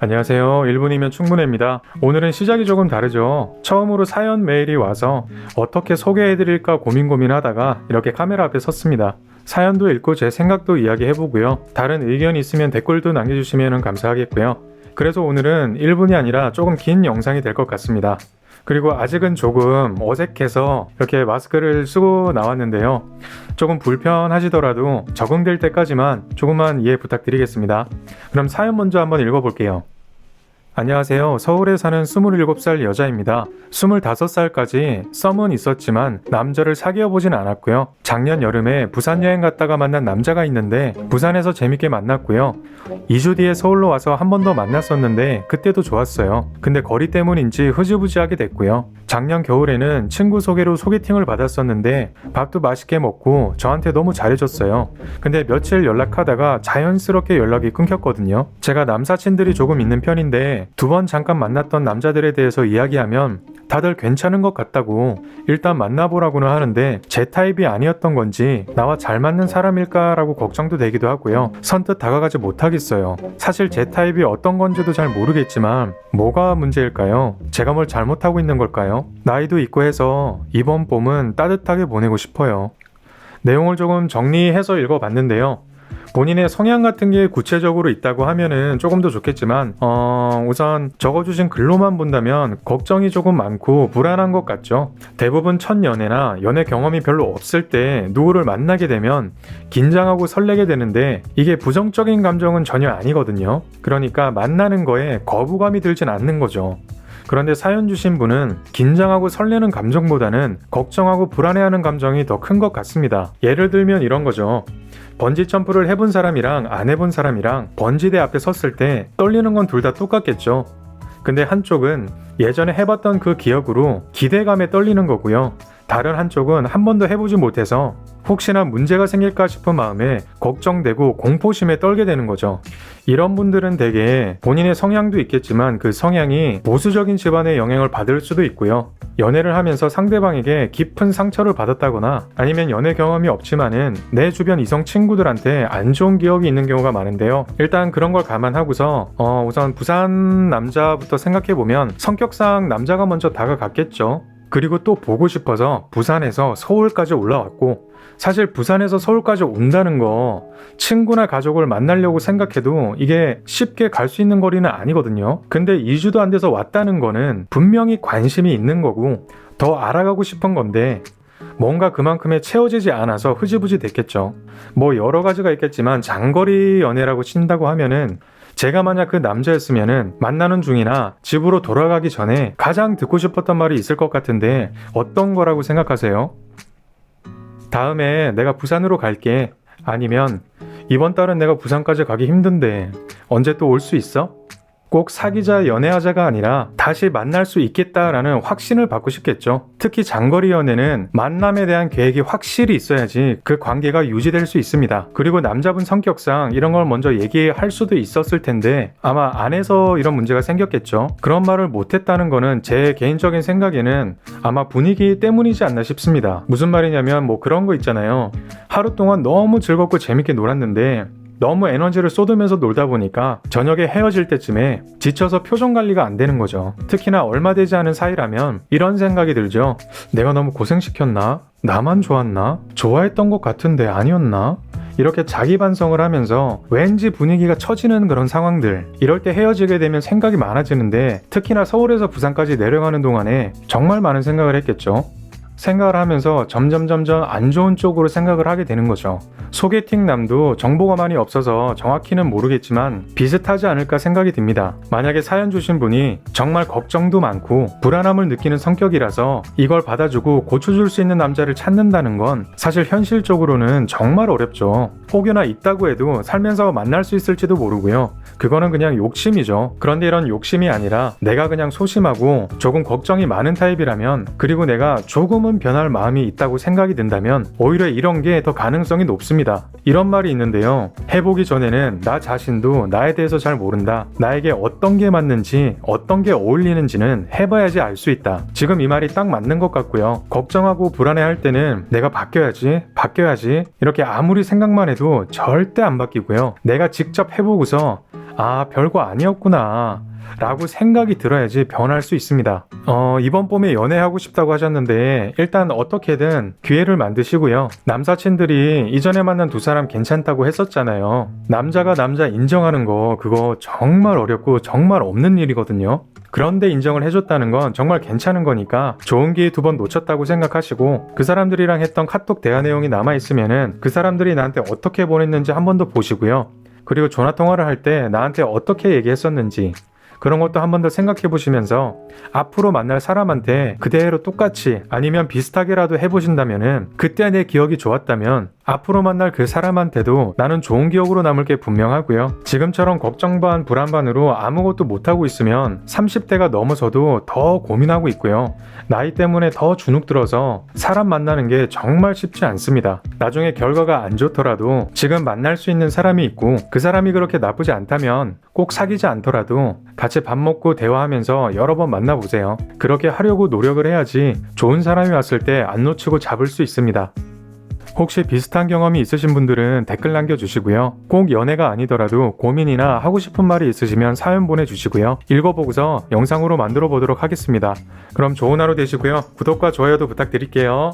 안녕하세요. 1분이면 충분해입니다. 오늘은 시작이 조금 다르죠. 처음으로 사연 메일이 와서 어떻게 소개해드릴까 고민하다가 이렇게 카메라 앞에 섰습니다. 사연도 읽고 제 생각도 이야기해보고요. 다른 의견이 있으면 댓글도 남겨주시면 감사하겠고요. 그래서 오늘은 1분이 아니라 조금 긴 영상이 될 것 같습니다. 그리고 아직은 조금 어색해서 이렇게 마스크를 쓰고 나왔는데요. 조금 불편하시더라도 적응될 때까지만 조금만 이해 부탁드리겠습니다. 그럼 사연 먼저 한번 읽어볼게요. 안녕하세요. 서울에 사는 27살 여자입니다. 25살까지 썸은 있었지만 남자를 사귀어보진 않았고요. 작년 여름에 부산 여행 갔다가 만난 남자가 있는데 부산에서 재밌게 만났고요. 2주 뒤에 서울로 와서 한 번 더 만났었는데 그때도 좋았어요. 근데 거리 때문인지 흐지부지하게 됐고요. 작년 겨울에는 친구 소개로 소개팅을 받았었는데 밥도 맛있게 먹고 저한테 너무 잘해줬어요. 근데 며칠 연락하다가 자연스럽게 연락이 끊겼거든요. 제가 남사친들이 조금 있는 편인데 2번 잠깐 만났던 남자들에 대해서 이야기하면 다들 괜찮은 것 같다고 일단 만나보라고는 하는데 제 타입이 아니었던 건지 나와 잘 맞는 사람일까라고 걱정도 되기도 하고요. 선뜻 다가가지 못하겠어요. 사실 제 타입이 어떤 건지도 잘 모르겠지만 뭐가 문제일까요? 제가 뭘 잘못하고 있는 걸까요? 나이도 있고 해서 이번 봄은 따뜻하게 보내고 싶어요. 내용을 조금 정리해서 읽어봤는데요. 본인의 성향 같은 게 구체적으로 있다고 하면은 조금 더 좋겠지만 우선 적어주신 글로만 본다면 걱정이 조금 많고 불안한 것 같죠. 대부분 첫 연애나 연애 경험이 별로 없을 때 누구를 만나게 되면 긴장하고 설레게 되는데 이게 부정적인 감정은 전혀 아니거든요. 그러니까 만나는 거에 거부감이 들진 않는 거죠. 그런데 사연 주신 분은 긴장하고 설레는 감정보다는 걱정하고 불안해하는 감정이 더 큰 것 같습니다. 예를 들면 이런 거죠. 번지 점프를 해본 사람이랑 안 해본 사람이랑 번지대 앞에 섰을 때 떨리는 건 둘 다 똑같겠죠. 근데 한쪽은 예전에 해봤던 그 기억으로 기대감에 떨리는 거고요. 다른 한쪽은 한 번도 해보지 못해서 혹시나 문제가 생길까 싶은 마음에 걱정되고 공포심에 떨게 되는 거죠. 이런 분들은 대개 본인의 성향도 있겠지만 그 성향이 보수적인 집안의 영향을 받을 수도 있고요. 연애를 하면서 상대방에게 깊은 상처를 받았다거나 아니면 연애 경험이 없지만은 내 주변 이성 친구들한테 안 좋은 기억이 있는 경우가 많은데요. 일단 그런 걸 감안하고서 우선 부산 남자부터 생각해보면 성격상 남자가 먼저 다가갔겠죠. 그리고 또 보고 싶어서 부산에서 서울까지 올라왔고 사실 부산에서 서울까지 온다는 거 친구나 가족을 만나려고 생각해도 이게 쉽게 갈 수 있는 거리는 아니거든요. 근데 2주도 안 돼서 왔다는 거는 분명히 관심이 있는 거고 더 알아가고 싶은 건데 뭔가 그만큼에 채워지지 않아서 흐지부지 됐겠죠. 뭐 여러 가지가 있겠지만 장거리 연애라고 친다고 하면은 제가 만약 그 남자였으면은 만나는 중이나 집으로 돌아가기 전에 가장 듣고 싶었던 말이 있을 것 같은데 어떤 거라고 생각하세요? 다음에 내가 부산으로 갈게. 아니면 이번 달은 내가 부산까지 가기 힘든데 언제 또 올 수 있어? 꼭 사귀자 연애하자가 아니라 다시 만날 수 있겠다라는 확신을 받고 싶겠죠. 특히 장거리 연애는 만남에 대한 계획이 확실히 있어야지 그 관계가 유지될 수 있습니다. 그리고 남자분 성격상 이런 걸 먼저 얘기할 수도 있었을 텐데 아마 안에서 이런 문제가 생겼겠죠. 그런 말을 못했다는 거는 제 개인적인 생각에는 아마 분위기 때문이지 않나 싶습니다. 무슨 말이냐면 뭐 그런 거 있잖아요. 하루 동안 너무 즐겁고 재밌게 놀았는데 너무 에너지를 쏟으면서 놀다 보니까 저녁에 헤어질 때쯤에 지쳐서 표정 관리가 안 되는 거죠. 특히나 얼마 되지 않은 사이라면 이런 생각이 들죠. 내가 너무 고생시켰나? 나만 좋았나? 좋아했던 것 같은데 아니었나? 이렇게 자기 반성을 하면서 왠지 분위기가 처지는 그런 상황들, 이럴 때 헤어지게 되면 생각이 많아지는데 특히나 서울에서 부산까지 내려가는 동안에 정말 많은 생각을 했겠죠. 생각을 하면서 점점 안 좋은 쪽으로 생각을 하게 되는 거죠. 소개팅 남도 정보가 많이 없어서 정확히는 모르겠지만 비슷하지 않을까 생각이 듭니다. 만약에 사연 주신 분이 정말 걱정도 많고 불안함을 느끼는 성격이라서 이걸 받아주고 고쳐줄 수 있는 남자를 찾는다는 건 사실 현실적으로는 정말 어렵죠. 혹여나 있다고 해도 살면서 만날 수 있을지도 모르고요. 그거는 그냥 욕심이죠. 그런데 이런 욕심이 아니라 내가 그냥 소심하고 조금 걱정이 많은 타입이라면, 그리고 내가 조금은 변할 마음이 있다고 생각이 든다면 오히려 이런 게 더 가능성이 높습니다. 이런 말이 있는데요. 해보기 전에는 나 자신도 나에 대해서 잘 모른다. 나에게 어떤 게 맞는지 어떤 게 어울리는지는 해봐야지 알 수 있다. 지금 이 말이 딱 맞는 것 같고요. 걱정하고 불안해할 때는 내가 바뀌어야지 이렇게 아무리 생각만 해도 절대 안 바뀌고요. 내가 직접 해보고서 아, 별거 아니었구나 라고 생각이 들어야지 변할 수 있습니다. 이번 봄에 연애하고 싶다고 하셨는데 일단 어떻게든 기회를 만드시고요. 남사친들이 이전에 만난 두 사람 괜찮다고 했었잖아요. 남자가 남자 인정하는 거 그거 정말 어렵고 정말 없는 일이거든요. 그런데 인정을 해줬다는 건 정말 괜찮은 거니까 좋은 기회 두 번 놓쳤다고 생각하시고 그 사람들이랑 했던 카톡 대화 내용이 남아있으면은 그 사람들이 나한테 어떻게 보냈는지 한 번 더 보시고요. 그리고 전화통화를 할 때 나한테 어떻게 얘기했었는지 그런 것도 한 번 더 생각해 보시면서 앞으로 만날 사람한테 그대로 똑같이 아니면 비슷하게라도 해보신다면은 그때 내 기억이 좋았다면 앞으로 만날 그 사람한테도 나는 좋은 기억으로 남을 게 분명하고요. 지금처럼 걱정 반 불안 반으로 아무것도 못하고 있으면 30대가 넘어서도 더 고민하고 있고요. 나이 때문에 더 주눅 들어서 사람 만나는 게 정말 쉽지 않습니다. 나중에 결과가 안 좋더라도 지금 만날 수 있는 사람이 있고 그 사람이 그렇게 나쁘지 않다면 꼭 사귀지 않더라도 같이 밥 먹고 대화하면서 여러 번 만나보세요. 그렇게 하려고 노력을 해야지 좋은 사람이 왔을 때 안 놓치고 잡을 수 있습니다. 혹시 비슷한 경험이 있으신 분들은 댓글 남겨주시고요. 꼭 연애가 아니더라도 고민이나 하고 싶은 말이 있으시면 사연 보내주시고요. 읽어보고서 영상으로 만들어 보도록 하겠습니다. 그럼 좋은 하루 되시고요. 구독과 좋아요도 부탁드릴게요.